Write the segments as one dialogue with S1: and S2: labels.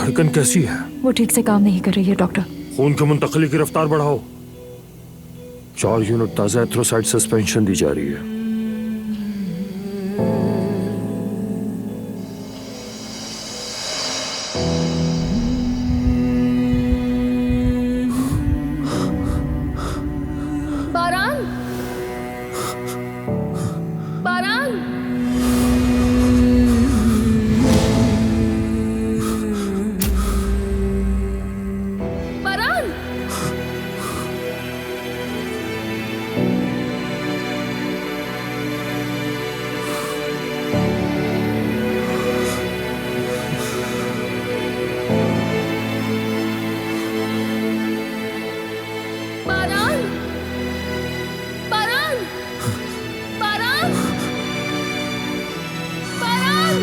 S1: धड़कन कैसी है?
S2: वो ठीक से काम नहीं कर रही है डॉक्टर।
S1: खून की मुंतकली की रफ्तार बढ़ाओ। 4 यूनिट ताजा एथ्रोसाइड सस्पेंशन दी जा रही है।
S2: बारान, बारान, बारान। बारान, बारान, बारान, बारान।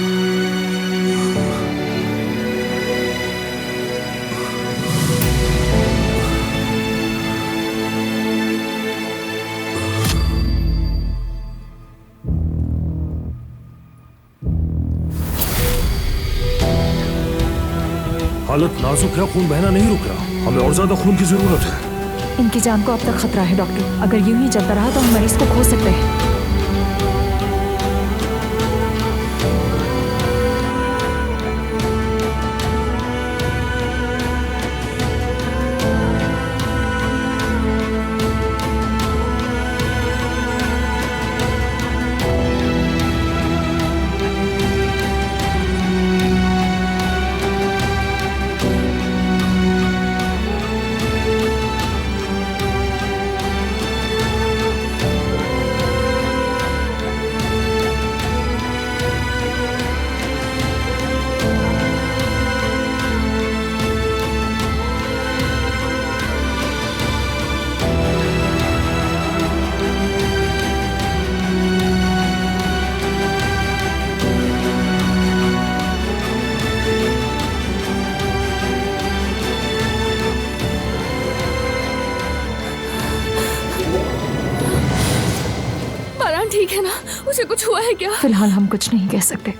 S1: हालत नाजुक है, खून बहना नहीं रुक रहा। हमें और ज्यादा खून की जरूरत है।
S2: इनकी जान को अब तक खतरा है डॉक्टर। अगर यूं ही चलता रहा तो हम मरीज को खो सकते हैं। बारान ठीक है ना? उसे कुछ हुआ है क्या? फिलहाल हम कुछ नहीं कह सकते।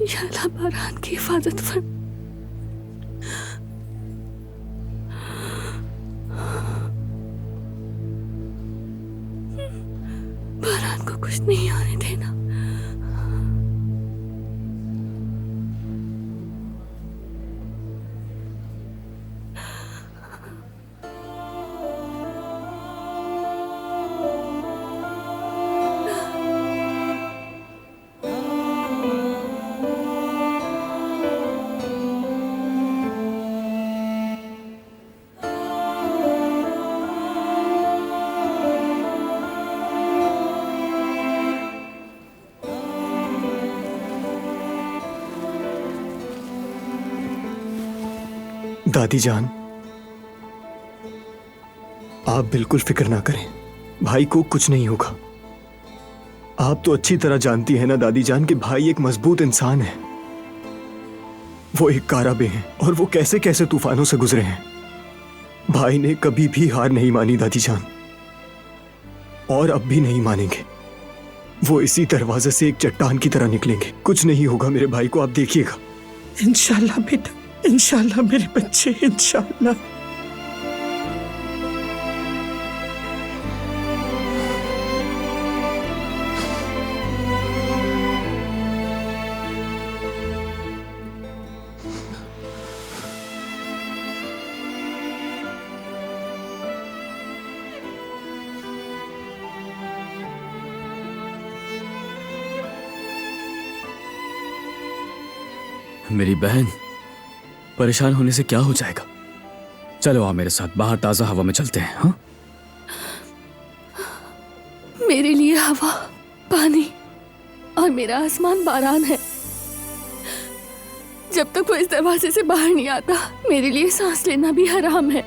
S2: या अल्लाह, बारान की हिफाजत फर। बारान को कुछ नहीं आने देना।
S3: दादी जान, आप बिल्कुल फिक्र ना करें, भाई को कुछ नहीं होगा। आप तो अच्छी तरह जानती हैं ना दादी जान कि भाई एक मजबूत इंसान है। वो एक काराबे हैं और वो कैसे कैसे तूफानों से गुजरे हैं। भाई ने कभी भी हार नहीं मानी दादी जान, और अब भी नहीं मानेंगे। वो इसी दरवाजे से एक चट्टान की तरह निकलेंगे। कुछ नहीं होगा मेरे भाई को, आप देखिएगा।
S4: इंशाल्लाह बेटा, इंशाल्लाह मेरे बच्चे, इंशाल्लाह।
S5: मेरी बहन, परेशान होने से क्या हो जाएगा? चलो आओ मेरे साथ, बाहर ताजा हवा में चलते हैं। हाँ,
S6: मेरे लिए हवा, पानी और मेरा आसमान बारान है। जब तक वो इस दरवाजे से बाहर नहीं आता, मेरे लिए सांस लेना भी हराम है।